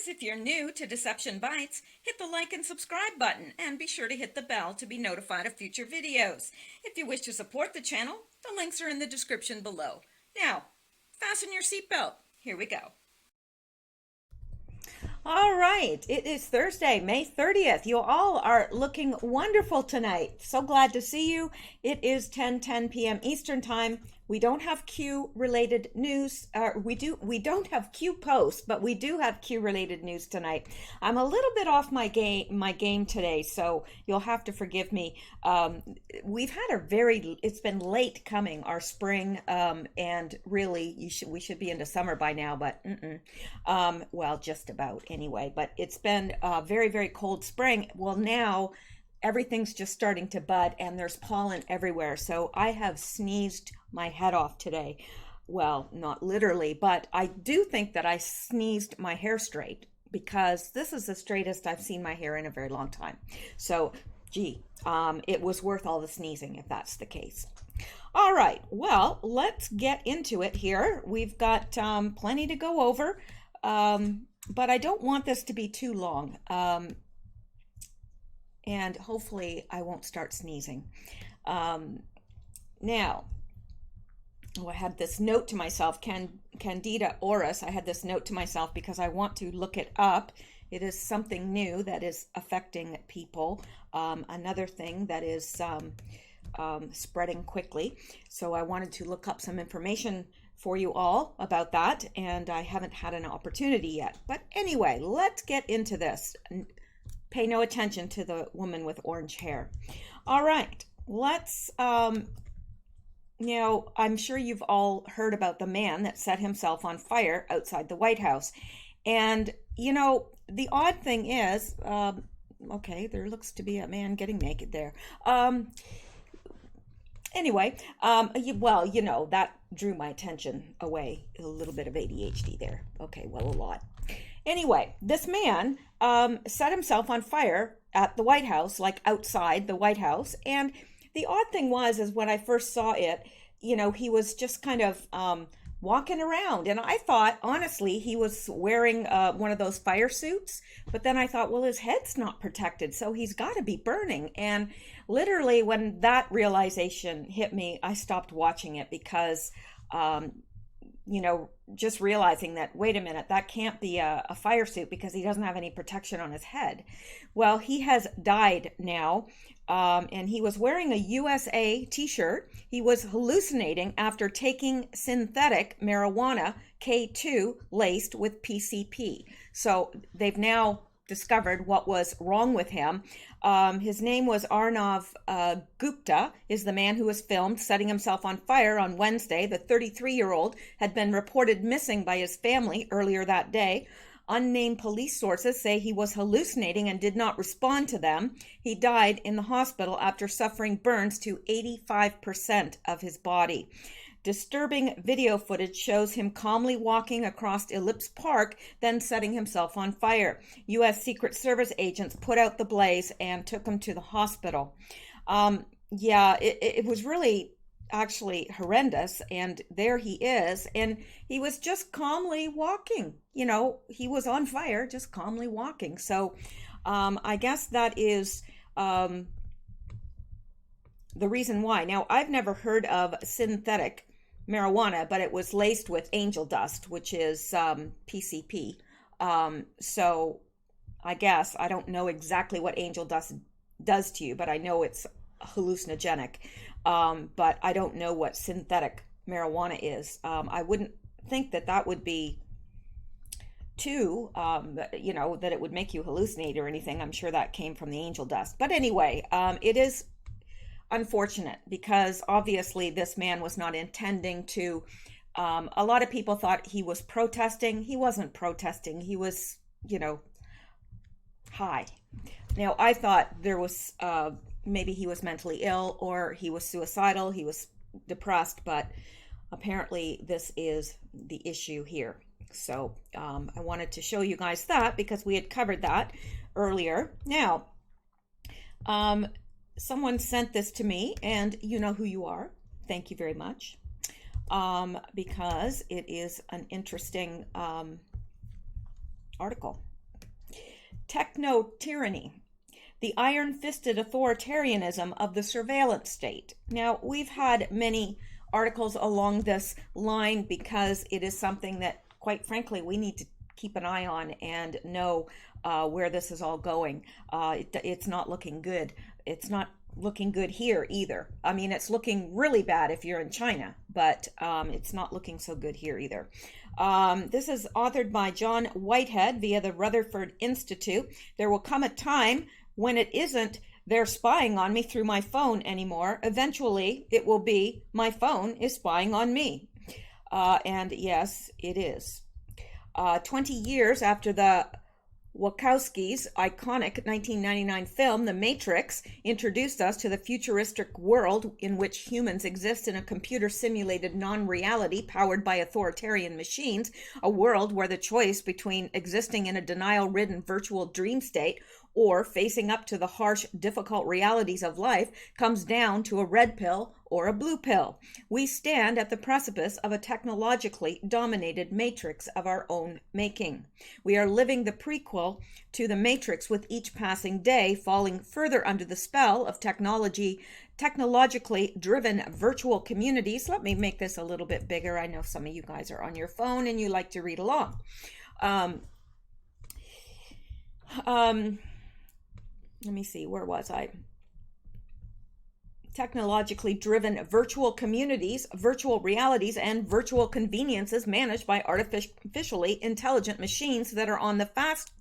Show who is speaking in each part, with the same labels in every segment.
Speaker 1: guys, if you're new to Deception Bytes, hit the like and subscribe button and be sure to hit the bell to be notified of future videos. If you wish to support the channel, the links are in the description below. Now, fasten your seatbelt. Here we go. All right, it is Thursday, May 30th. You all are looking wonderful tonight. So glad to see you. It is 10:10 p.m. Eastern Time. We don't have Q related news. We don't have Q posts, but we do have Q related news tonight. I'm a little bit off my game today, so you'll have to forgive me. We've had it's been late coming, our spring, and really we should be into summer by now, but well, just about anyway. But it's been a very, very cold spring. Well, now everything's just starting to bud and there's pollen everywhere. So I have sneezed my head off today. Well, not literally, but I do think that I sneezed my hair straight because this is the straightest I've seen my hair in a very long time. So, it was worth all the sneezing if that's the case. All right, well, let's get into it here. We've got plenty to go over, but I don't want this to be too long. And hopefully I won't start sneezing. Now, I had this note to myself, Candida auris. I had this note to myself because I want to look it up. It is something new that is affecting people. Another thing that is spreading quickly. So I wanted to look up some information for you all about that, and I haven't had an opportunity yet. But anyway, let's get into this. Pay no attention to the woman with orange hair. All right, let's, I'm sure you've all heard about the man that set himself on fire outside the White House. And, the odd thing is, okay, there looks to be a man getting naked there. Anyway, well, that drew my attention away. A little bit of ADHD there. Okay, well, a lot. Anyway, this man set himself on fire at the White House, like outside the White House. And the odd thing is when I first saw it, he was just kind of walking around. And I thought, honestly, he was wearing one of those fire suits. But then I thought, well, his head's not protected, so he's got to be burning. And literally, when that realization hit me, I stopped watching it because just realizing that, wait a minute, that can't be a fire suit because he doesn't have any protection on his head. Well, he has died now, and he was wearing a USA t-shirt. He was hallucinating after taking synthetic marijuana, K2, laced with PCP. So they've now discovered what was wrong with him. His name was Arnav Gupta, is the man who was filmed setting himself on fire on Wednesday. The 33-year-old had been reported missing by his family earlier that day. Unnamed police sources say he was hallucinating and did not respond to them. He died in the hospital after suffering burns to 85% of his body. Disturbing video footage shows him calmly walking across Ellipse Park, then setting himself on fire. U.S. Secret Service agents put out the blaze and took him to the hospital. It was really actually horrendous, and there he is, and he was just calmly walking. He was on fire, just calmly walking. So I guess that is the reason why. Now, I've never heard of synthetic marijuana, but it was laced with angel dust, which is PCP. So I guess I don't know exactly what angel dust does to you, but I know it's hallucinogenic. But I don't know what synthetic marijuana is. I wouldn't think that would be too, that it would make you hallucinate or anything. I'm sure that came from the angel dust. But anyway, it is unfortunate because obviously this man was not intending to. A lot of people thought he was protesting. He wasn't protesting. He was, high. Now, I thought there was maybe he was mentally ill or he was suicidal. He was depressed, but apparently this is the issue here. So I wanted to show you guys that because we had covered that earlier. Now, someone sent this to me, and you know who you are. Thank you very much. Because it is an interesting article. Techno-tyranny, the iron-fisted authoritarianism of the surveillance state. Now, we've had many articles along this line because it is something that, quite frankly, we need to keep an eye on and know where this is all going. It's not looking good. It's not looking good here either. I mean, it's looking really bad if you're in China, but it's not looking so good here either. This is authored by John Whitehead via the Rutherford Institute. There will come a time when it isn't they're spying on me through my phone anymore. Eventually, it will be my phone is spying on me. And yes, it is. 20 years after the Wachowski's iconic 1999 film, The Matrix, introduced us to the futuristic world in which humans exist in a computer-simulated non-reality powered by authoritarian machines, a world where the choice between existing in a denial-ridden virtual dream state or facing up to the harsh, difficult realities of life comes down to a red pill or a blue pill. We stand at the precipice of a technologically dominated matrix of our own making. We are living the prequel to the Matrix, with each passing day falling further under the spell of technologically driven virtual communities. Let me make this a little bit bigger. I know some of you guys are on your phone and you like to read along. Let me see, where was I? Technologically driven virtual communities, virtual realities, and virtual conveniences managed by artificially intelligent machines that are on the fast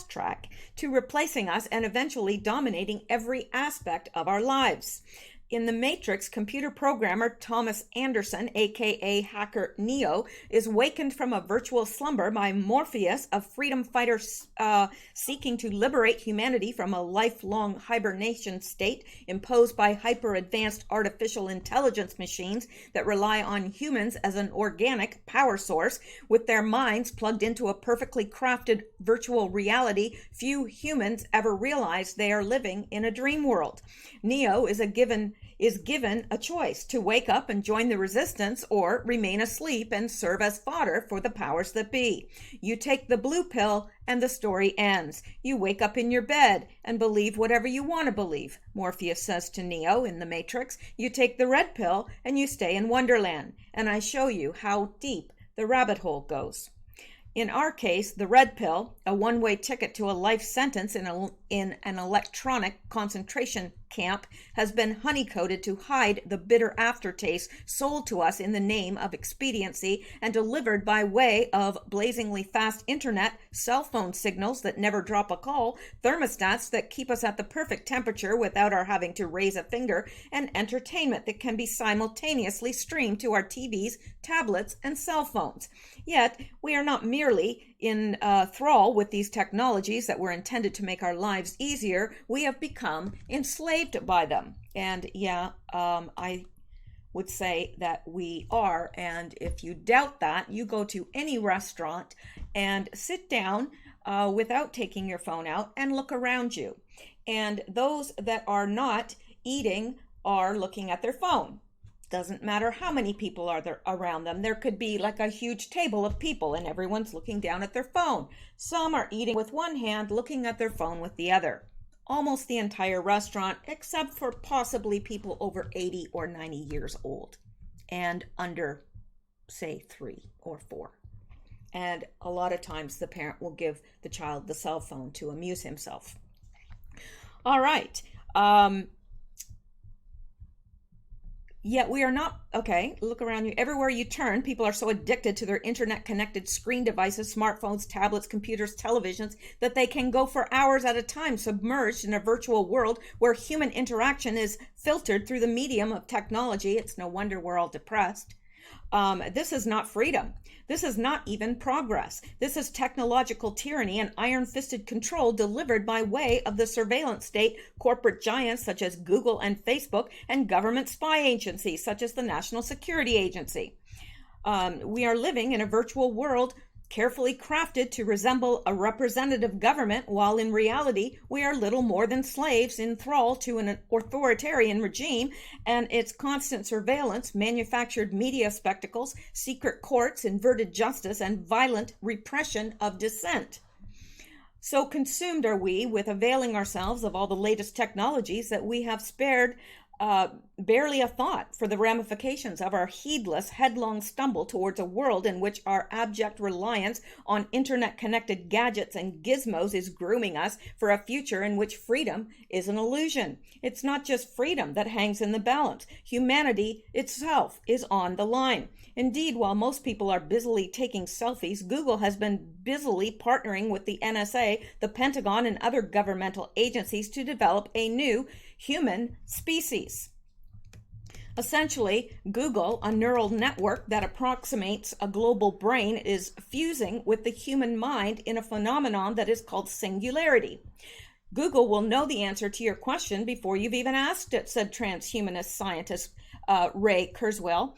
Speaker 1: track to replacing us and eventually dominating every aspect of our lives. In The Matrix, computer programmer Thomas Anderson, aka hacker Neo, is wakened from a virtual slumber by Morpheus, a freedom fighter seeking to liberate humanity from a lifelong hibernation state imposed by hyper-advanced artificial intelligence machines that rely on humans as an organic power source. With their minds plugged into a perfectly crafted virtual reality, few humans ever realize they are living in a dream world. Neo is given a choice to wake up and join the resistance or remain asleep and serve as fodder for the powers that be. You take the blue pill and the story ends. You wake up in your bed and believe whatever you want to believe, Morpheus says to Neo in The Matrix. You take the red pill and you stay in Wonderland, and I show you how deep the rabbit hole goes. In our case, the red pill, a one-way ticket to a life sentence in an electronic concentration camp, has been honeycoated to hide the bitter aftertaste sold to us in the name of expediency and delivered by way of blazingly fast internet, cell phone signals that never drop a call, thermostats that keep us at the perfect temperature without our having to raise a finger, and entertainment that can be simultaneously streamed to our TVs, tablets, and cell phones. Yet, we are not merely in thrall with these technologies that were intended to make our lives easier. We have become enslaved by them. And I would say that we are. And if you doubt that, you go to any restaurant and sit down without taking your phone out and look around you. And those that are not eating are looking at their phone. Doesn't matter how many people are there around them. There could be like a huge table of people and everyone's looking down at their phone. Some are eating with one hand, looking at their phone with the other. Almost the entire restaurant, except for possibly people over 80 or 90 years old and under, say, 3 or 4. And a lot of times the parent will give the child the cell phone to amuse himself. All right. Yet we are not, okay, look around you. Everywhere you turn, people are so addicted to their internet-connected screen devices, smartphones, tablets, computers, televisions, that they can go for hours at a time submerged in a virtual world where human interaction is filtered through the medium of technology. It's no wonder we're all depressed. This is not freedom. This is not even progress. This is technological tyranny and iron-fisted control delivered by way of the surveillance state, corporate giants such as Google and Facebook, and government spy agencies such as the National Security Agency. We are living in a virtual world carefully crafted to resemble a representative government, while in reality we are little more than slaves in thrall to an authoritarian regime and its constant surveillance, manufactured media spectacles, secret courts, inverted justice, and violent repression of dissent. So consumed are we with availing ourselves of all the latest technologies that we have spared barely a thought for the ramifications of our heedless, headlong stumble towards a world in which our abject reliance on internet-connected gadgets and gizmos is grooming us for a future in which freedom is an illusion. It's not just freedom that hangs in the balance. Humanity itself is on the line. Indeed, while most people are busily taking selfies, Google has been busily partnering with the NSA, the Pentagon, and other governmental agencies to develop a new human species. Essentially, Google, a neural network that approximates a global brain, is fusing with the human mind in a phenomenon that is called singularity. Google will know the answer to your question before you've even asked it, said transhumanist scientist Ray Kurzweil.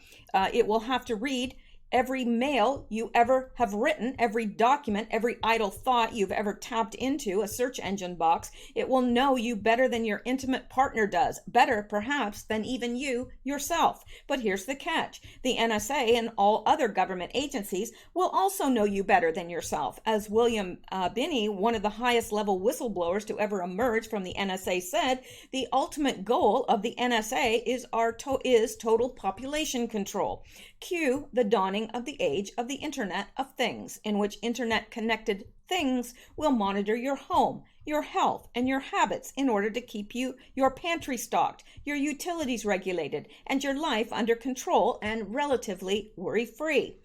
Speaker 1: It will have to read every mail you ever have written, every document, every idle thought you've ever tapped into a search engine box. It will know you better than your intimate partner does, better perhaps than even you yourself. But here's the catch. The NSA and all other government agencies will also know you better than yourself. As William Binney, one of the highest level whistleblowers to ever emerge from the NSA, said, the ultimate goal of the NSA is total population control. Cue the dawning of the age of the Internet of Things, in which internet-connected things will monitor your home, your health, and your habits in order to keep your pantry stocked, your utilities regulated, and your life under control and relatively worry-free.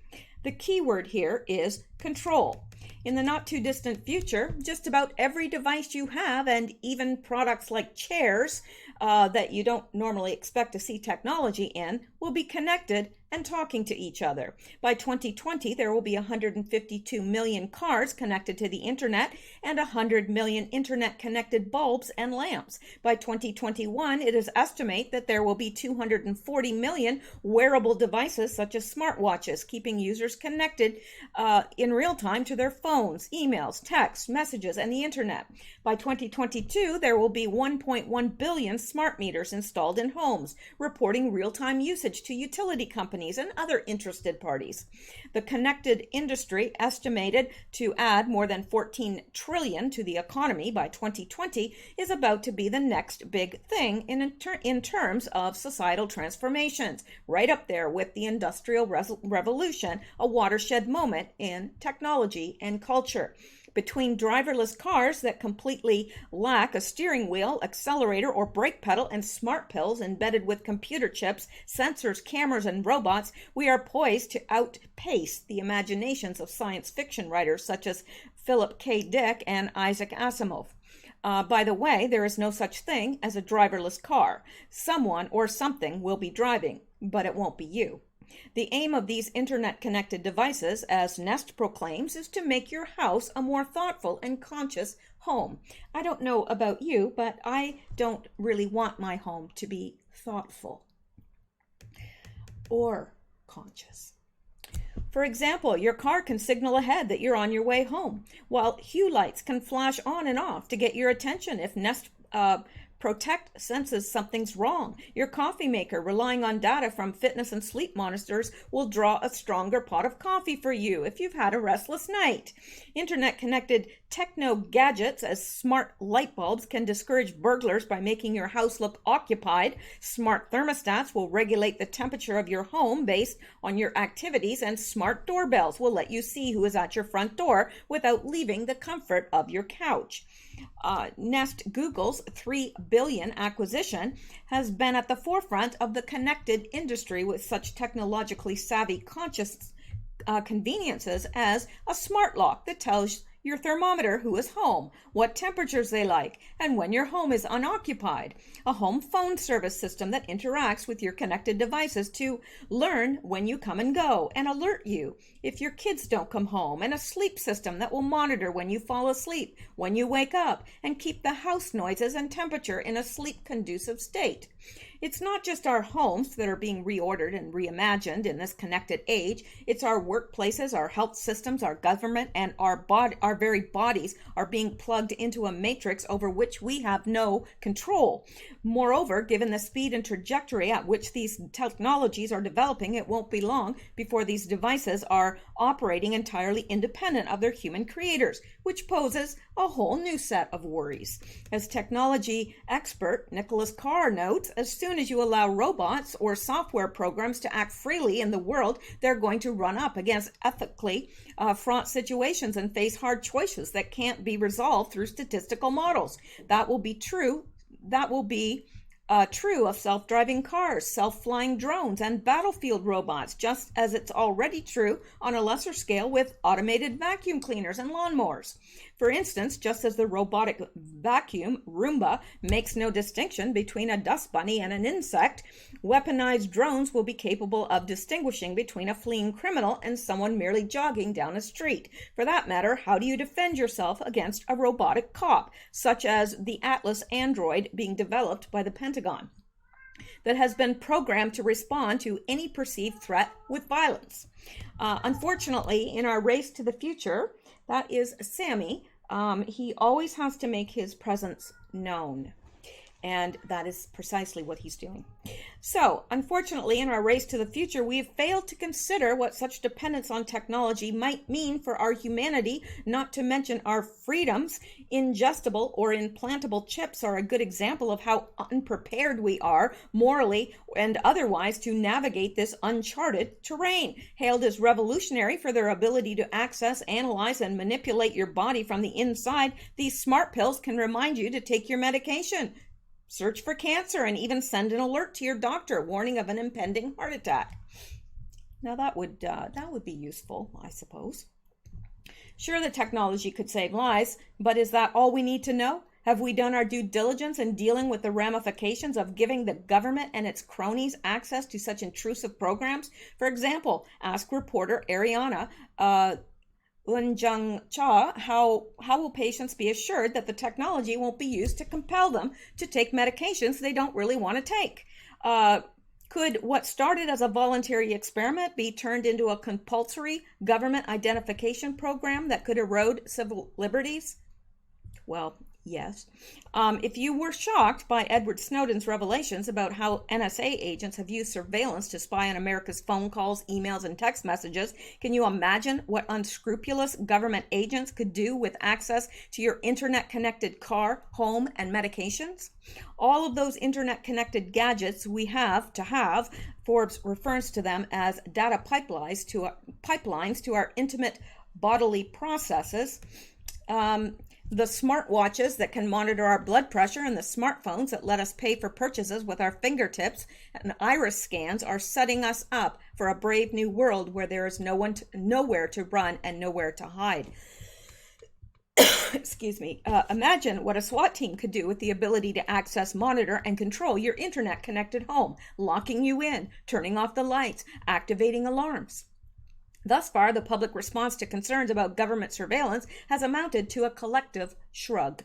Speaker 1: The key word here is control. In the not-too-distant future, just about every device you have, and even products like chairs that you don't normally expect to see technology in, will be connected and talking to each other. By 2020, there will be 152 million cars connected to the internet and 100 million internet-connected bulbs and lamps. By 2021, it is estimated that there will be 240 million wearable devices such as smartwatches, keeping users connected in real time to their phones, emails, texts, messages, and the internet. By 2022, there will be 1.1 billion smart meters installed in homes, reporting real-time usage to utility companies and other interested parties. The connected industry, estimated to add more than 14 trillion to the economy by 2020, is about to be the next big thing in terms of societal transformations, right up there with the Industrial Revolution, a watershed moment in technology and culture. Between driverless cars that completely lack a steering wheel, accelerator, or brake pedal, and smart pills embedded with computer chips, sensors, cameras, and robots, we are poised to outpace the imaginations of science fiction writers such as Philip K. Dick and Isaac Asimov. By the way, there is no such thing as a driverless car. Someone or something will be driving, but it won't be you. The aim of these internet-connected devices, as Nest proclaims, is to make your house a more thoughtful and conscious home. I don't know about you, but I don't really want my home to be thoughtful or conscious. For example, your car can signal ahead that you're on your way home, while hue lights can flash on and off to get your attention if Nest Protect senses something's wrong. Your coffee maker, relying on data from fitness and sleep monitors, will draw a stronger pot of coffee for you if you've had a restless night. Internet-connected techno gadgets as smart light bulbs can discourage burglars by making your house look occupied. Smart thermostats will regulate the temperature of your home based on your activities, and smart doorbells will let you see who is at your front door without leaving the comfort of your couch. Nest, Google's $3 billion acquisition, has been at the forefront of the connected industry with such technologically savvy conscious conveniences as a smart lock that tells your thermometer who is home, what temperatures they like, and when your home is unoccupied. A home phone service system that interacts with your connected devices to learn when you come and go and alert you if your kids don't come home, and a sleep system that will monitor when you fall asleep, when you wake up, and keep the house noises and temperature in a sleep-conducive state. It's not just our homes that are being reordered and reimagined in this connected age. It's our workplaces, our health systems, our government, and our very bodies are being plugged into a matrix over which we have no control. Moreover, given the speed and trajectory at which these technologies are developing, it won't be long before these devices are operating entirely independent of their human creators, which poses a whole new set of worries. As technology expert Nicholas Carr notes, as soon as you allow robots or software programs to act freely in the world, they're going to run up against ethically fraught situations and face hard choices that can't be resolved through statistical models. That will be true of self-driving cars, self-flying drones, and battlefield robots, just as it's already true on a lesser scale with automated vacuum cleaners and lawnmowers. For instance, just as the robotic vacuum, Roomba, makes no distinction between a dust bunny and an insect, weaponized drones will be capable of distinguishing between a fleeing criminal and someone merely jogging down a street. For that matter, how do you defend yourself against a robotic cop, such as the Atlas android being developed by the Pentagon, that has been programmed to respond to any perceived threat with violence? Unfortunately, in our race to the future, that is Sammy, he always has to make his presence known. And that is precisely what he's doing. So, unfortunately, in our race to the future, we have failed to consider what such dependence on technology might mean for our humanity, not to mention our freedoms. Ingestible or implantable chips are a good example of how unprepared we are, morally and otherwise, to navigate this uncharted terrain. Hailed as revolutionary for their ability to access, analyze, and manipulate your body from the inside, these smart pills can remind you to take your medication, search for cancer, and even send an alert to your doctor warning of an impending heart attack. Now that would be useful, I suppose. Sure, the technology could save lives, but is that all we need to know? Have we done our due diligence in dealing with the ramifications of giving the government and its cronies access to such intrusive programs? For example, ask reporter Ariana Unjung Cha, how will patients be assured that the technology won't be used to compel them to take medications they don't really want to take? Could what started as a voluntary experiment be turned into a compulsory government identification program that could erode civil liberties? Well, yes. If you were shocked by Edward Snowden's revelations about how NSA agents have used surveillance to spy on America's phone calls, emails, and text messages, can you imagine what unscrupulous government agents could do with access to your internet-connected car, home, and medications? All of those internet-connected gadgets we have to have, Forbes refers to them as data pipelines to our intimate bodily processes. The smartwatches that can monitor our blood pressure and the smartphones that let us pay for purchases with our fingertips and iris scans are setting us up for a brave new world where there is nowhere to run and nowhere to hide. Excuse me. Imagine what a SWAT team could do with the ability to access, monitor, and control your internet-connected home, locking you in, turning off the lights, activating alarms. Thus far, the public response to concerns about government surveillance has amounted to a collective shrug.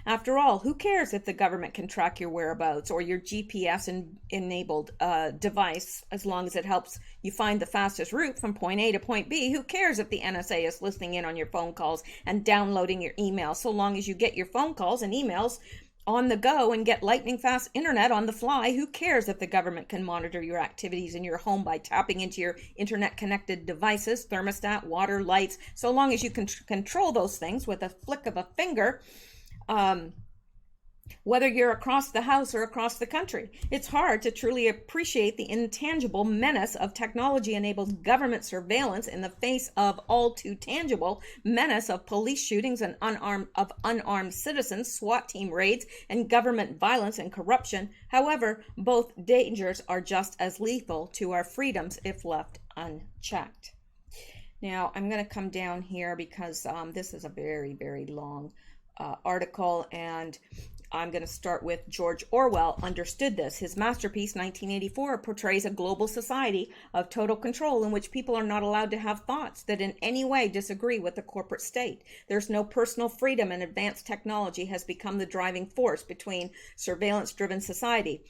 Speaker 1: After all, who cares if the government can track your whereabouts or your GPS-enabled device as long as it helps you find the fastest route from point A to point B? Who cares if the NSA is listening in on your phone calls and downloading your emails so long as you get your phone calls and emails on the go and get lightning fast internet on the fly? Who cares if the government can monitor your activities in your home by tapping into your internet connected devices, thermostat, water, lights, so long as you can control those things with a flick of a finger, whether you're across the house or across the country? It's hard to truly appreciate the intangible menace of technology-enabled government surveillance in the face of all too tangible menace of police shootings and unarmed citizens, SWAT team raids, and government violence and corruption. However, both dangers are just as lethal to our freedoms if left unchecked. Now, I'm going to come down here because this is a very, very long article, and I'm going to start with George Orwell understood this. His masterpiece, 1984, portrays a global society of total control in which people are not allowed to have thoughts that in any way disagree with the corporate state. There's no personal freedom, and advanced technology has become the driving force behind a surveillance-driven society.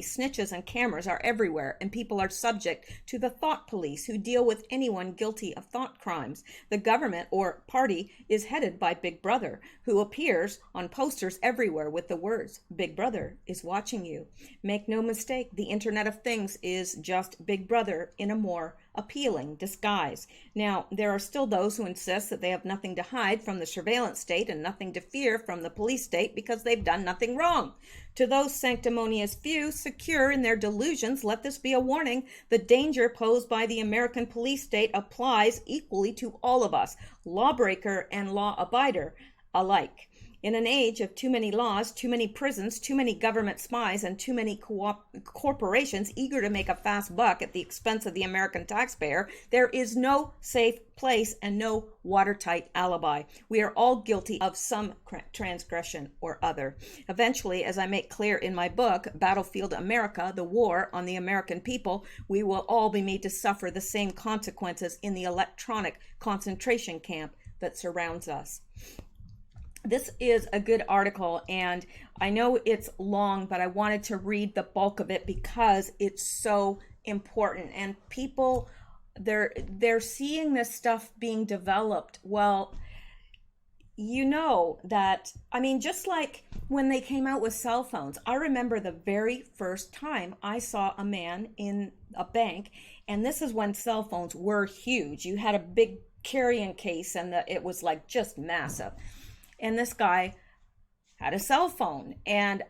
Speaker 1: Snitches and cameras are everywhere, and people are subject to the thought police who deal with anyone guilty of thought crimes. The government or party is headed by Big Brother, who appears on posters everywhere with the words, Big Brother is watching you. Make no mistake, the Internet of Things is just Big Brother in a more appealing disguise. Now, there are still those who insist that they have nothing to hide from the surveillance state and nothing to fear from the police state because they've done nothing wrong. To those sanctimonious few, secure in their delusions, let this be a warning. The danger posed by the American police state applies equally to all of us, lawbreaker and law abider alike. In an age of too many laws, too many prisons, too many government spies, and too many corporations eager to make a fast buck at the expense of the American taxpayer, there is no safe place and no watertight alibi. We are all guilty of some transgression or other. Eventually, as I make clear in my book, Battlefield America, the War on the American People, we will all be made to suffer the same consequences in the electronic concentration camp that surrounds us. This is a good article, and I know it's long, but I wanted to read the bulk of it because it's so important. And people, they're seeing this stuff being developed. Well, you know that, I mean, just like when they came out with cell phones, I remember the very first time I saw a man in a bank, and this is when cell phones were huge. You had a big carrying case, and it was like just massive. And this guy had a cell phone. And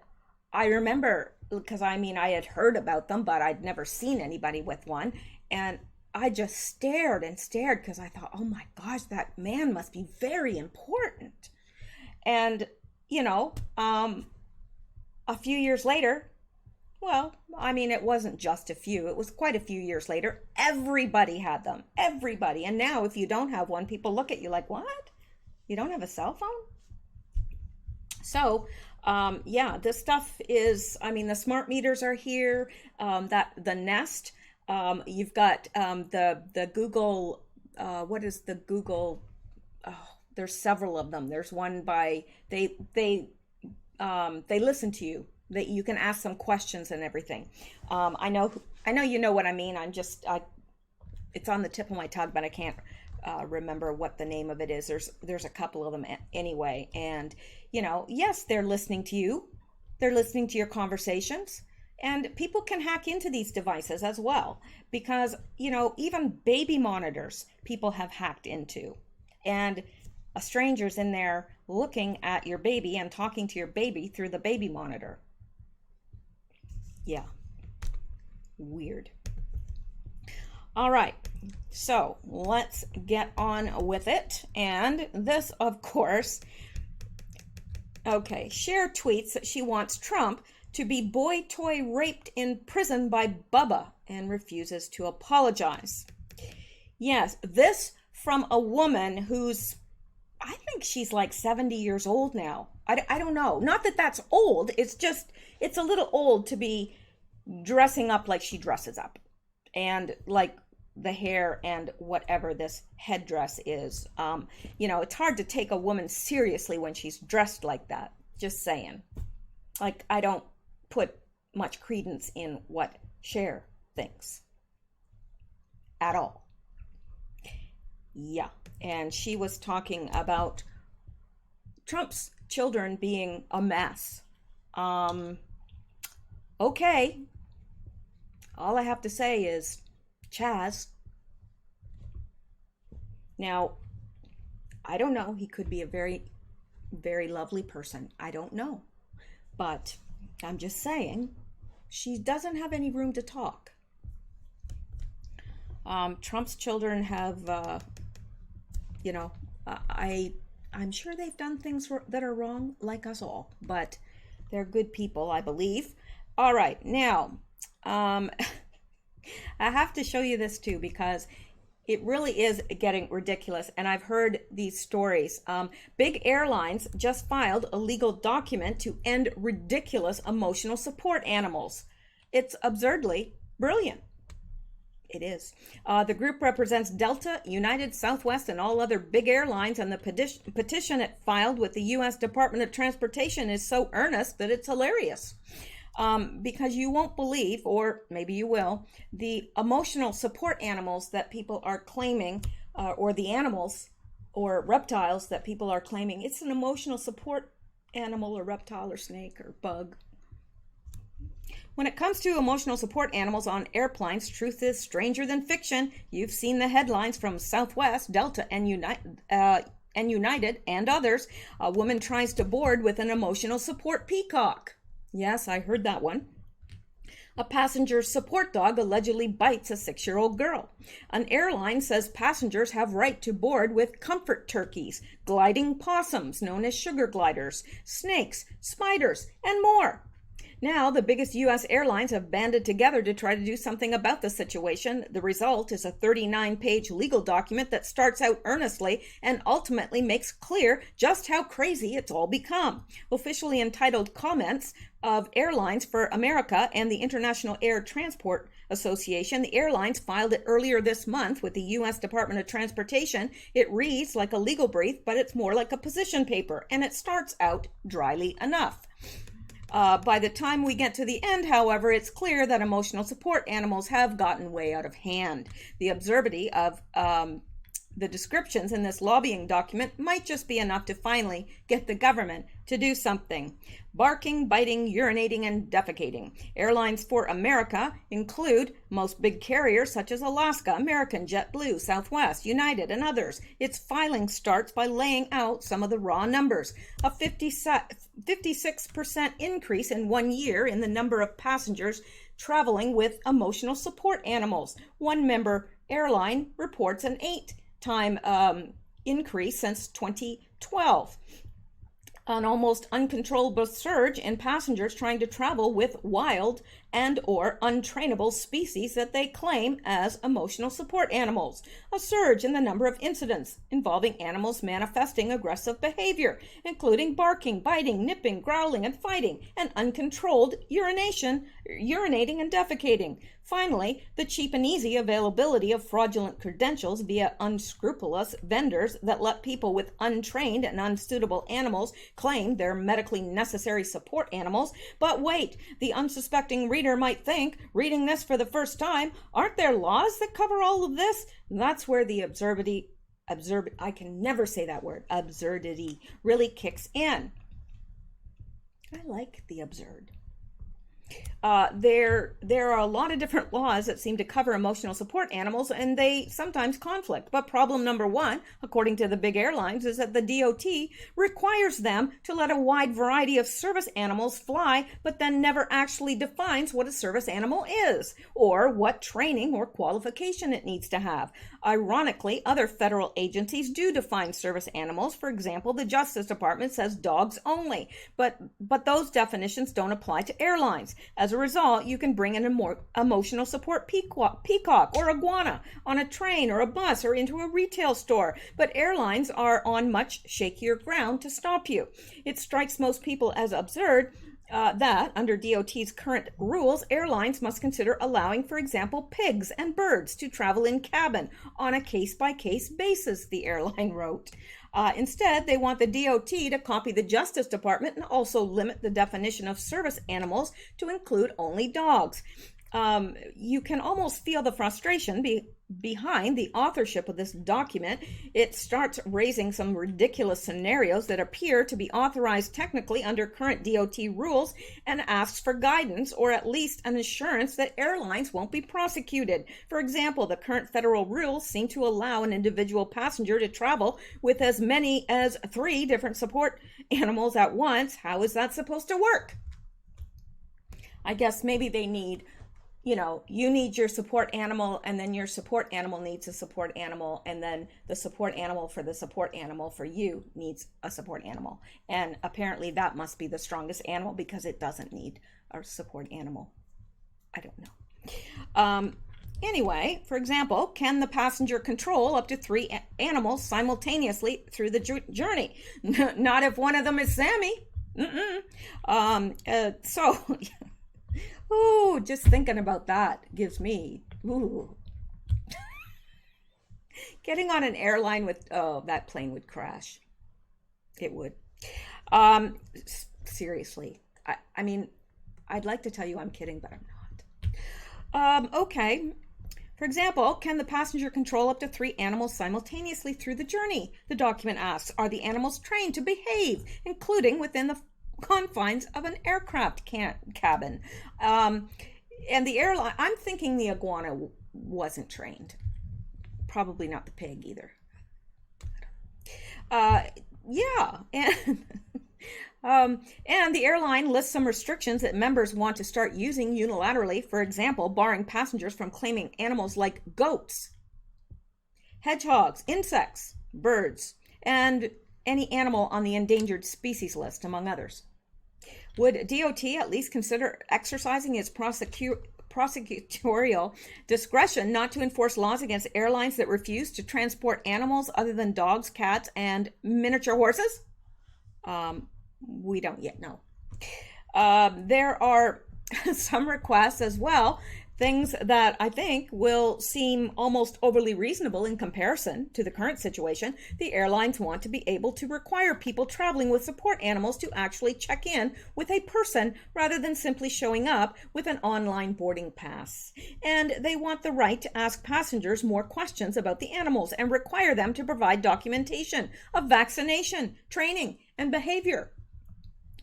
Speaker 1: I remember, because I mean, I had heard about them, but I'd never seen anybody with one. And I just stared and stared because I thought, oh my gosh, that man must be very important. And, you know, a few years later, well, I mean, it wasn't just a few. It was quite a few years later. Everybody had them. Everybody. And now if you don't have one, people look at you like, what? You don't have a cell phone? So, yeah, this stuff is, I mean, the smart meters are here, that the Nest, you've got the Google, what is the Google, there's several of them. There's one by, they listen to you. That you can ask them questions and everything. I know you know what I mean. It's on the tip of my tongue, but I can't remember what the name of it is. There's a couple of them anyway, and you know, yes, they're listening to you, they're listening to your conversations, and people can hack into these devices as well, because you know, even baby monitors people have hacked into, and a stranger's in there looking at your baby and talking to your baby through the baby monitor. Yeah, weird. All right, so let's get on with it. And this, of course, okay, Cher tweets that she wants Trump to be boy toy raped in prison by Bubba and refuses to apologize. Yes, this from a woman who's, I think she's like 70 years old now. I don't know. Not that that's old. It's just, it's a little old to be dressing up like she dresses up. And like the hair and whatever this headdress is. You know, it's hard to take a woman seriously when she's dressed like that. Just saying. Like, I don't put much credence in what Cher thinks. At all. Yeah. And she was talking about Trump's children being a mess. Okay. All I have to say is, Chaz. Now, I don't know. He could be a very, very lovely person. I don't know. But I'm just saying, she doesn't have any room to talk. Trump's children have, you know, I'm sure they've done things that are wrong, like us all. But they're good people, I believe. All right, now, I have to show you this too, because it really is getting ridiculous. And I've heard these stories. Big airlines just filed a legal document to end ridiculous emotional support animals. It's absurdly brilliant. It is. The group represents Delta, United, Southwest, and all other big airlines, and the petition it filed with the U.S. Department of Transportation is so earnest that it's hilarious. Because you won't believe, or maybe you will, the emotional support animals that people are claiming, or the animals or reptiles that people are claiming it's an emotional support animal or reptile or snake or bug. When it comes to emotional support animals on airplanes, truth is stranger than fiction. You've seen the headlines from Southwest, Delta, and United and others. A woman tries to board with an emotional support peacock. Yes, I heard that one. A passenger support dog allegedly bites a 6-year-old girl. An airline says passengers have right to board with comfort turkeys, gliding possums known as sugar gliders, snakes, spiders, and more. Now, the biggest U.S. airlines have banded together to try to do something about the situation. The result is a 39-page legal document that starts out earnestly and ultimately makes clear just how crazy it's all become. Officially entitled Comments of Airlines for America and the International Air Transport Association, the airlines filed it earlier this month with the U.S. Department of Transportation. It reads like a legal brief, but it's more like a position paper, and it starts out dryly enough. By the time we get to the end, however, it's clear that emotional support animals have gotten way out of hand. The absurdity of the descriptions in this lobbying document might just be enough to finally get the government to do something. Barking, biting, urinating, and defecating. Airlines for America include most big carriers such as Alaska, American, JetBlue, Southwest, United, and others. Its filing starts by laying out some of the raw numbers. A 56% increase in 1 year in the number of passengers traveling with emotional support animals. One member airline reports an 8-time increase since 2012. An almost uncontrollable surge in passengers trying to travel with wild and or untrainable species that they claim as emotional support animals. A surge in the number of incidents involving animals manifesting aggressive behavior, including barking, biting, nipping, growling, and fighting, and uncontrolled urinating and defecating. Finally, the cheap and easy availability of fraudulent credentials via unscrupulous vendors that let people with untrained and unsuitable animals claim they're medically necessary support animals. But wait, the unsuspecting reader might think, reading this for the first time, aren't there laws that cover all of this? That's where the absurdity really kicks in. I like the absurd. There are a lot of different laws that seem to cover emotional support animals, and they sometimes conflict. But problem number one, according to the big airlines, is that the DOT requires them to let a wide variety of service animals fly, but then never actually defines what a service animal is, or what training or qualification it needs to have. Ironically, other federal agencies do define service animals. For example, the Justice Department says dogs only, but those definitions don't apply to airlines. As a result, you can bring in a more emotional support peacock or iguana on a train or a bus or into a retail store, but airlines are on much shakier ground to stop you. It strikes most people as absurd that, under DOT's current rules, airlines must consider allowing, for example, pigs and birds to travel in cabin on a case-by-case basis, the airline wrote. Instead, they want the DOT to copy the Justice Department and also limit the definition of service animals to include only dogs. You can almost feel the frustration behind the authorship of this document. It starts raising some ridiculous scenarios that appear to be authorized technically under current DOT rules and asks for guidance or at least an assurance that airlines won't be prosecuted. For example, the current federal rules seem to allow an individual passenger to travel with as many as 3 different support animals at once. How is that supposed to work? I guess maybe they need, you need your support animal, and then your support animal needs a support animal, and then the support animal for the support animal for you needs a support animal. And apparently that must be the strongest animal because it doesn't need a support animal. I don't know. Anyway, for example, can the passenger control up to 3 animals simultaneously through the journey? Not if one of them is Sammy. Oh, just thinking about that gives me, Getting on an airline with, that plane would crash. It would. Seriously. I mean, I'd like to tell you I'm kidding, but I'm not. Okay. For example, can the passenger control up to 3 animals simultaneously through the journey? The document asks, are the animals trained to behave, including within the confines of an aircraft cabin? And the airline, I'm thinking the iguana wasn't trained. Probably not the pig either. Yeah, and the airline lists some restrictions that members want to start using unilaterally. For example, barring passengers from claiming animals like goats, hedgehogs, insects, birds, and any animal on the endangered species list, among others. Would DOT at least consider exercising its prosecutorial discretion not to enforce laws against airlines that refuse to transport animals other than dogs, cats, and miniature horses? We don't yet know. There are some requests as well, things that I think will seem almost overly reasonable in comparison to the current situation. The airlines want to be able to require people traveling with support animals to actually check in with a person rather than simply showing up with an online boarding pass. And they want the right to ask passengers more questions about the animals and require them to provide documentation of vaccination, training, and behavior.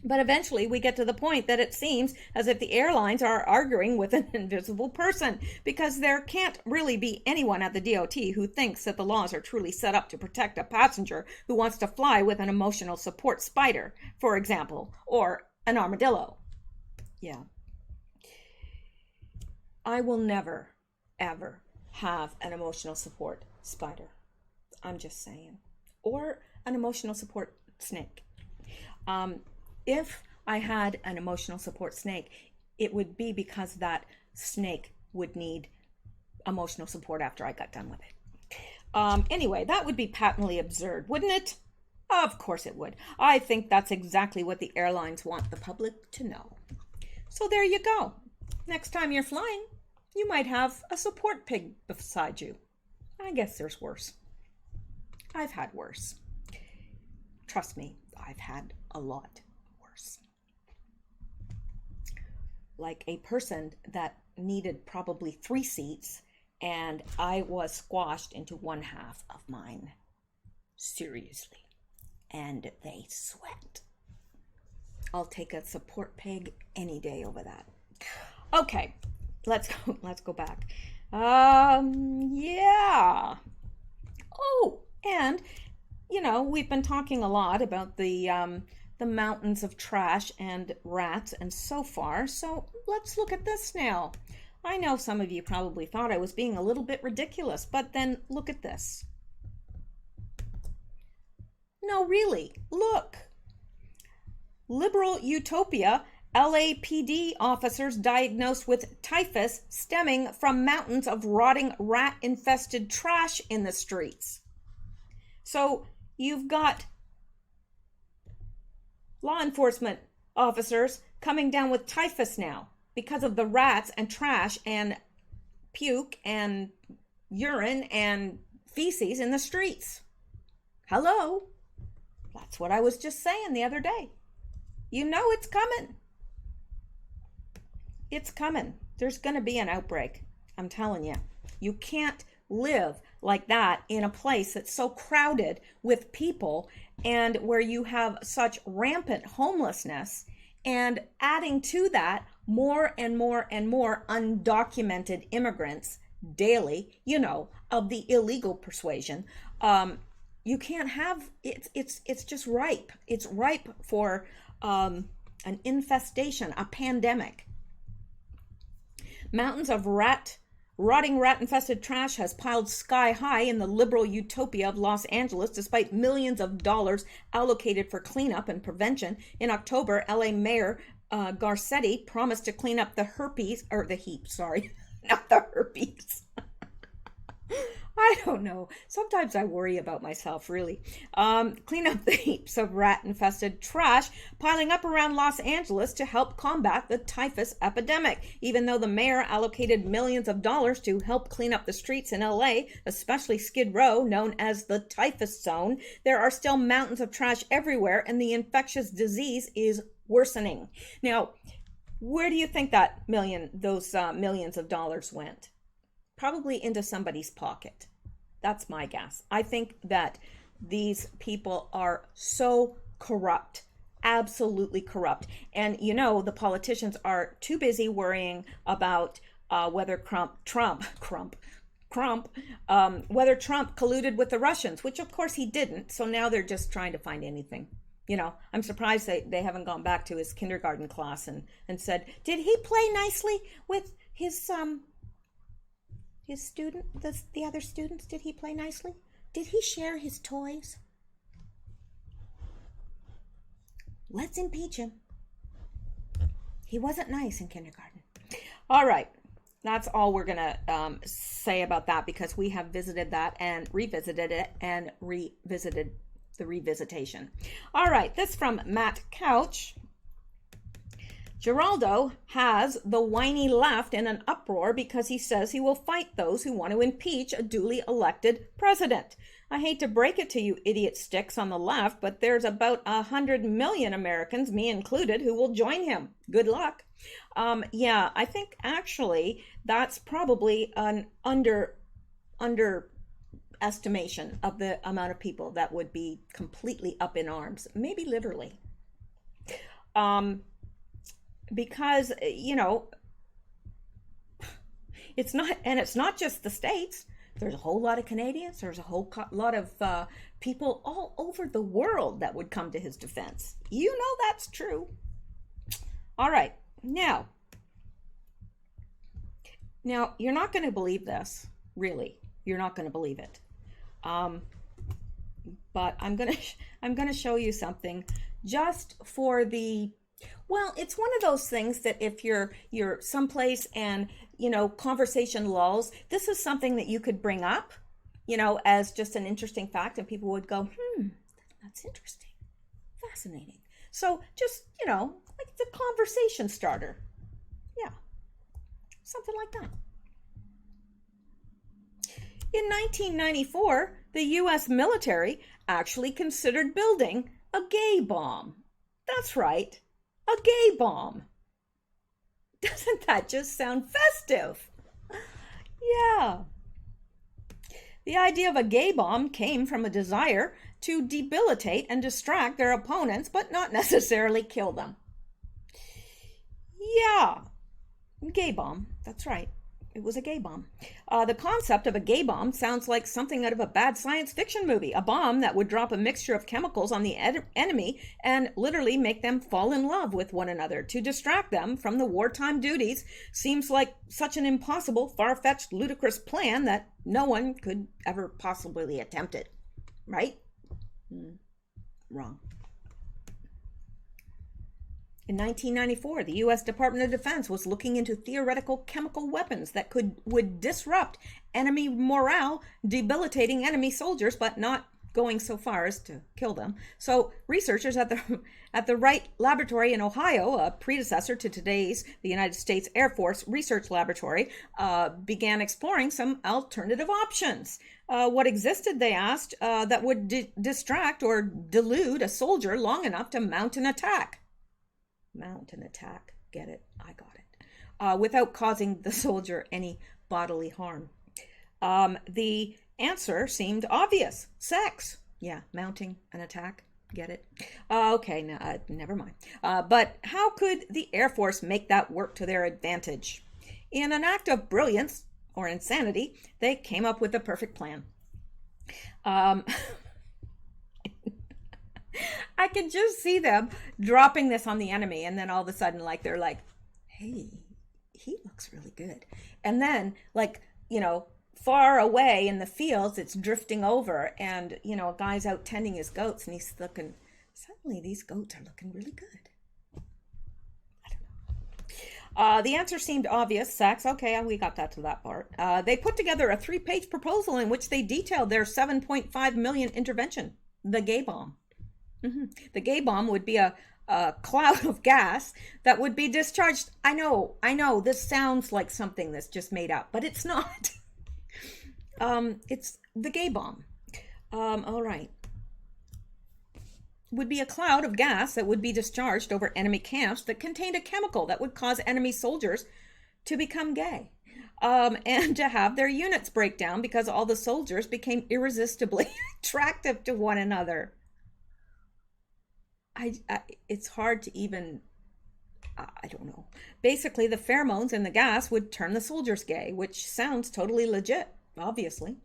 Speaker 1: But eventually we get to the point that it seems as if the airlines are arguing with an invisible person, because there can't really be anyone at the DOT who thinks that the laws are truly set up to protect a passenger who wants to fly with an emotional support spider, for example, or an armadillo. Yeah. I will never, ever have an emotional support spider. I'm just saying. Or an emotional support snake. If I had an emotional support snake, it would be because that snake would need emotional support after I got done with it. Anyway, that would be patently absurd, wouldn't it? Of course it would. I think that's exactly what the airlines want the public to know. So there you go. Next time you're flying, you might have a support pig beside you. I guess there's worse. I've had worse. Trust me, I've had a lot. Like a person that needed probably 3 seats, and I was squashed into 1/2 of mine. Seriously. And they sweat. I'll take a support pig any day over that. Okay, let's go back. Yeah. Oh, and we've been talking a lot about the mountains of trash and rats and so far. So let's look at this now. I know some of you probably thought I was being a little bit ridiculous, but then look at this. No, really, look. Liberal utopia, LAPD officers diagnosed with typhus stemming from mountains of rotting rat-infested trash in the streets. So you've got law enforcement officers coming down with typhus now because of the rats and trash and puke and urine and feces in the streets. Hello? That's what I was just saying the other day. You know it's coming. It's coming. There's going to be an outbreak. I'm telling you. You can't live like that in a place that's so crowded with people and where you have such rampant homelessness, and adding to that more and more and more undocumented immigrants daily, of the illegal persuasion. You can't have it's just ripe. It's ripe for an infestation, a pandemic. Mountains of rotting rat-infested trash has piled sky high in the liberal utopia of Los Angeles, despite millions of dollars allocated for cleanup and prevention. In October, LA Mayor Garcetti promised to clean up the not the herpes. I don't know. Sometimes I worry about myself, really. Clean up the heaps of rat-infested trash piling up around Los Angeles to help combat the typhus epidemic. Even though the mayor allocated millions of dollars to help clean up the streets in LA, especially Skid Row, known as the typhus zone, there are still mountains of trash everywhere, and the infectious disease is worsening. Now, where do you think those millions of dollars went? probably into somebody's pocket. That's my guess. I think that these people are so corrupt, absolutely corrupt. And the politicians are too busy worrying about whether whether Trump colluded with the Russians, which of course he didn't. So now they're just trying to find anything. I'm surprised they haven't gone back to his kindergarten class and said, did he play nicely with his student, the other students? Did he play nicely? Did he share his toys? Let's impeach him. He wasn't nice in kindergarten. All right. That's all we're going to say about that, because we have visited that and revisited it and revisited the revisitation. All right. This from Matt Couch. Geraldo has the whiny left in an uproar because he says he will fight those who want to impeach a duly elected president. I hate to break it to you idiot sticks on the left, but there's about 100 million Americans, me included, who will join him. Good luck. Yeah, I think actually that's probably an underestimation of the amount of people that would be completely up in arms, maybe literally. Because, it's not just the States. There's a whole lot of Canadians. There's a whole lot of people all over the world that would come to his defense. That's true. All right. Now, you're not going to believe this, really. You're not going to believe it. But I'm going to show you something just for the... Well, it's one of those things that if you're someplace and, conversation lulls, this is something that you could bring up, as just an interesting fact, and people would go, that's interesting, fascinating. So just, like the conversation starter. Yeah, something like that. In 1994, the U.S. military actually considered building a gay bomb. That's right. A gay bomb. Doesn't that just sound festive? Yeah. The idea of a gay bomb came from a desire to debilitate and distract their opponents, but not necessarily kill them. Yeah. Gay bomb. That's right. It was a gay bomb. The concept of a gay bomb sounds like something out of a bad science fiction movie. A bomb that would drop a mixture of chemicals on the enemy and literally make them fall in love with one another. To distract them from the wartime duties seems like such an impossible, far-fetched, ludicrous plan that no one could ever possibly attempt it. Right? Wrong. In 1994, the U.S. Department of Defense was looking into theoretical chemical weapons that would disrupt enemy morale, debilitating enemy soldiers, but not going so far as to kill them. So researchers at the Wright Laboratory in Ohio, a predecessor to the United States Air Force Research Laboratory, began exploring some alternative options. What existed, they asked, that would distract or delude a soldier long enough to mount an attack. Mount an attack. Get it? I got it. Without causing the soldier any bodily harm. The answer seemed obvious. Sex. Yeah, mounting an attack. Get it? Okay, no, never mind. But how could the Air Force make that work to their advantage? In an act of brilliance or insanity, they came up with the perfect plan. I can just see them dropping this on the enemy, and then all of a sudden, they're like, hey, he looks really good. And then, far away in the fields, it's drifting over, and, a guy's out tending his goats, and he's looking, suddenly these goats are looking really good. I don't know. The answer seemed obvious. Sex. Okay, we got that to that part. They put together a 3-page proposal in which they detailed their $7.5 million intervention, the gay bomb. The gay bomb would be a cloud of gas that would be discharged. I know, this sounds like something that's just made up, but it's not. It's the gay bomb. All right. Would be a cloud of gas that would be discharged over enemy camps that contained a chemical that would cause enemy soldiers to become gay. And to have their units break down because all the soldiers became irresistibly attractive to one another. It's hard to even, I don't know. Basically, the pheromones in the gas would turn the soldiers gay, which sounds totally legit, obviously.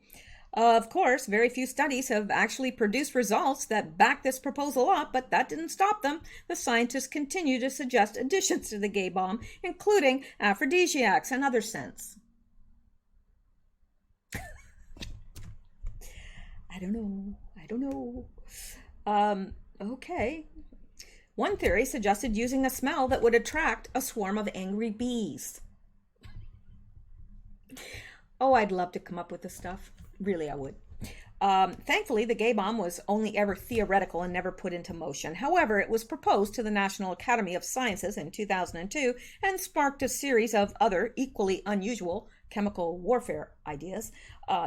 Speaker 1: Of course, very few studies have actually produced results that back this proposal up, but that didn't stop them. The scientists continue to suggest additions to the gay bomb, including aphrodisiacs and other scents. I don't know. Okay. One theory suggested using a smell that would attract a swarm of angry bees. Oh, I'd love to come up with this stuff. Really, I would. Thankfully, the gay bomb was only ever theoretical and never put into motion. However, it was proposed to the National Academy of Sciences in 2002 and sparked a series of other equally unusual chemical warfare ideas.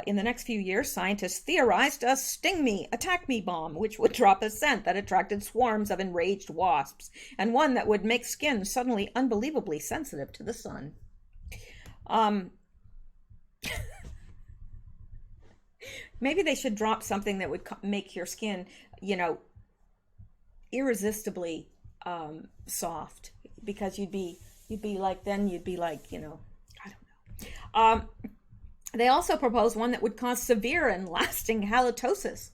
Speaker 1: In the next few years, scientists theorized a sting me, attack me bomb, which would drop a scent that attracted swarms of enraged wasps, and one that would make skin suddenly unbelievably sensitive to the sun. Maybe they should drop something that would make your skin, irresistibly soft, because you'd be like, I don't know. They also proposed one that would cause severe and lasting halitosis.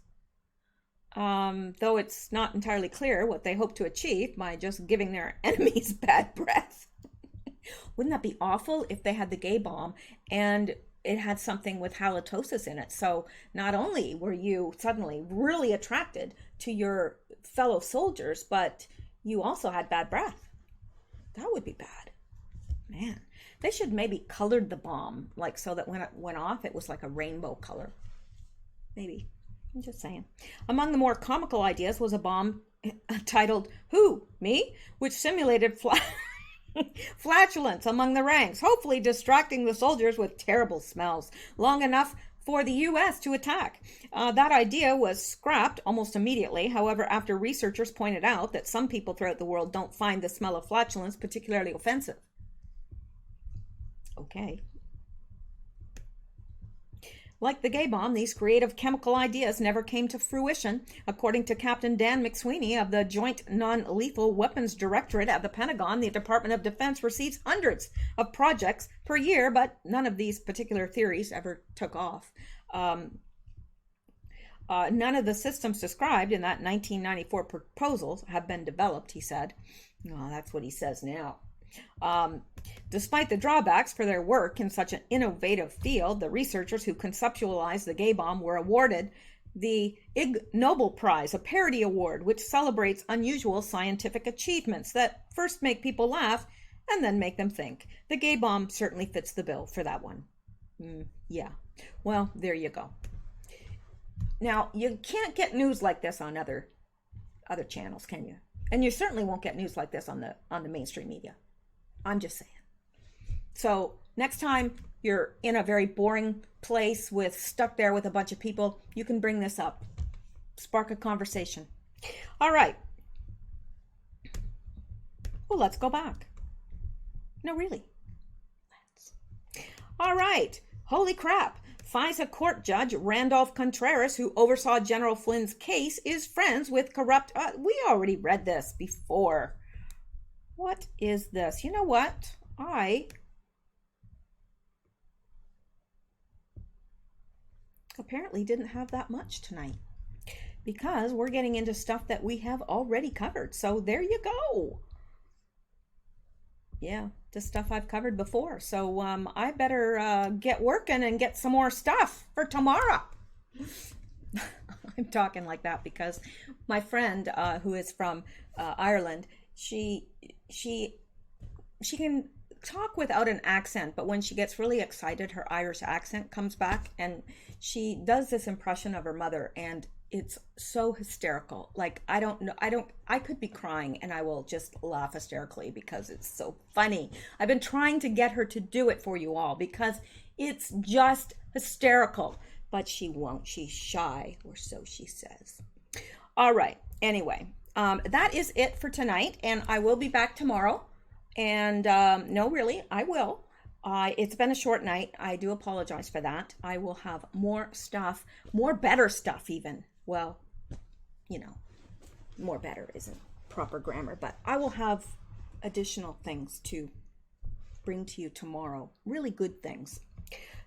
Speaker 1: Though it's not entirely clear what they hope to achieve by just giving their enemies bad breath. Wouldn't that be awful if they had the gay bomb and it had something with halitosis in it? So not only were you suddenly really attracted to your fellow soldiers, but you also had bad breath. That would be bad. Man, they should maybe colored the bomb, like so that when it went off, it was like a rainbow color. Maybe. I'm just saying. Among the more comical ideas was a bomb titled "Who? Me?" which simulated flatulence among the ranks, hopefully distracting the soldiers with terrible smells long enough for the U.S. to attack. That idea was scrapped almost immediately. However, after researchers pointed out that some people throughout the world don't find the smell of flatulence particularly offensive. Okay. Like the gay bomb, these creative chemical ideas never came to fruition. According to Captain Dan McSweeney of the Joint Non-Lethal Weapons Directorate at the Pentagon, the Department of Defense receives hundreds of projects per year, but none of these particular theories ever took off. None of the systems described in that 1994 proposal have been developed, he said. Oh, that's what he says now. Despite the drawbacks for their work in such an innovative field, the researchers who conceptualized the gay bomb were awarded the Ig Nobel Prize, a parody award which celebrates unusual scientific achievements that first make people laugh and then make them think. The gay bomb certainly fits the bill for that one. Yeah. Well, there you go. Now, you can't get news like this on other channels, can you? And you certainly won't get news like this on the mainstream media. I'm just saying. So next time you're in a very boring place stuck there with a bunch of people, you can bring this up. Spark a conversation. All right. Well, let's go back. No, really. All right. Holy crap. FISA court judge Randolph Contreras, who oversaw General Flynn's case, is friends with corrupt... we already read this before. What is this? You know what? I apparently didn't have that much tonight because we're getting into stuff that we have already covered. So there you go. Yeah, the stuff I've covered before. So I better get working and get some more stuff for tomorrow. I'm talking like that because my friend who is from Ireland, she can talk without an accent, but when she gets really excited, her Irish accent comes back, and she does this impression of her mother, and it's so hysterical. Like, I could be crying and I will just laugh hysterically because it's so funny. I've been trying to get her to do it for you all because it's just hysterical, but she won't. She's shy, or so she says. All right. Anyway, that is it for tonight, and I will be back tomorrow. And no, really, I will. It's been a short night. I do apologize for that. I will have more stuff, more better stuff even. Well, you know, more better isn't proper grammar, but I will have additional things to bring to you tomorrow. Really good things.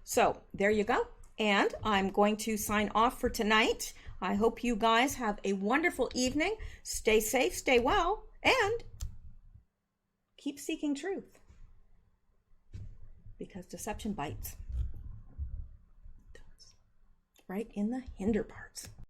Speaker 1: So there you go. And I'm going to sign off for tonight. I hope you guys have a wonderful evening. Stay safe, stay well, and keep seeking truth. Because deception bites. Right in the hinder parts.